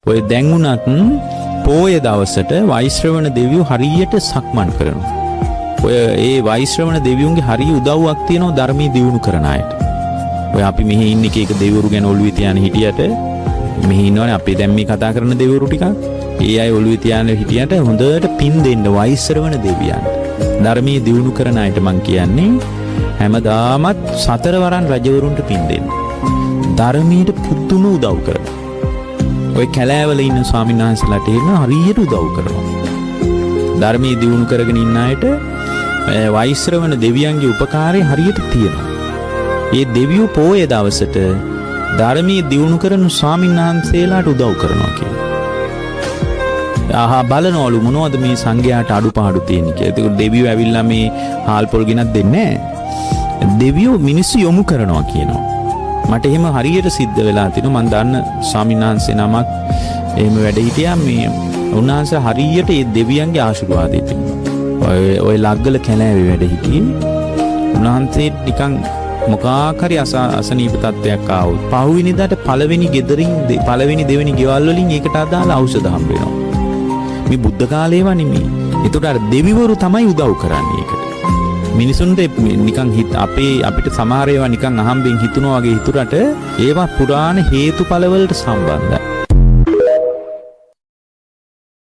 ඔය දැන් උනත් පෝය දවසට වෛශ්‍රවණ දෙවියෝ හරියට සක්මන් කරනවා. ඔය ඒ වෛශ්‍රවණ දෙවියන්ගේ හරිය උදව්වක් තියෙනවා ධර්මයේ දියුණු කරන අයට. ඔය අපි මෙහි ඉන්න එක දෙවිවරු ගැන ඔළුවේ තියාන හිටියට මෙහි ඉන්නවනේ අපි දැන් මේ කතා කරන දෙවිවරු ටිකක්. ඒ අය ඔළුවේ තියාන හිටියට හොඳට පින් දෙන්න වෛශ්‍රවණ දෙවියන්ට. ධර්මයේ දියුණු කරන අයට මං කියන්නේ හැමදාමත් සතරවරන් රජවරුන්ට පින් දෙන්න. ධර්මයට පුදුම උදව් කරනවා. ඔය කැලෑවල ඉන්න ස්වාමීන් වහන්සේලාට හරියට උදව් කරනවා. ධර්මයේ දියුණු කරගෙන ඉන්න අයට වෛශ්‍රවණ දෙවියන්ගේ උපකාරය හරියට තියෙනවා. ඒ දෙවියෝ පෝය දවසට ධර්මයේ දියුණු කරන ස්වාමීන් වහන්සේලාට උදව් කරනවා කියන්නේ. බලනවලු මොනවද මේ සංඝයාට අඩුපාඩු තියෙන්නේ කියලා. ඒක දෙවියෝ ඇවිල්ලා මේ හාල් පොල් ගෙනත් දෙන්නේ නැහැ. දෙවියෝ මිනිස්සු යොමු කරනවා කියනවා. මට එහෙම හරියට සිද්ධ වෙලා තිනවා. මම දන්න ස්වාමීන් වහන්සේ නමක් එහෙම වැඩ හිටියා. මේ උන්වහන්සේ හරියට ඒ දෙවියන්ගේ ආශිර්වාදය තිබුණා. ඔය ලග්ගල කැලෑවේ වැඩ හිටියේ. උන්වහන්සේ නිකන් මොකක් හරි අසනීප තත්ත්වයක් ආවොත් පහුවෙනිදාට පළවෙනි ගෙදරින් පළවෙනි දෙවෙනි ගෙවල් වලින් ඒකට අදාළ ඖෂධ හම්බ වෙනවා. මේ බුද්ධ කාලේ වනේ මේ. ඒකට අර දෙවිවරු තමයි උදව් කරන්නේ ඒකට. මිනිසුන්ට නිකන් අපිට සමහර ඒවා නිකන් අහම්බෙන් හිතුනවා වගේ හිතුරට ඒවා පුරාණ හේතුඵල වලට සම්බන්ධයි.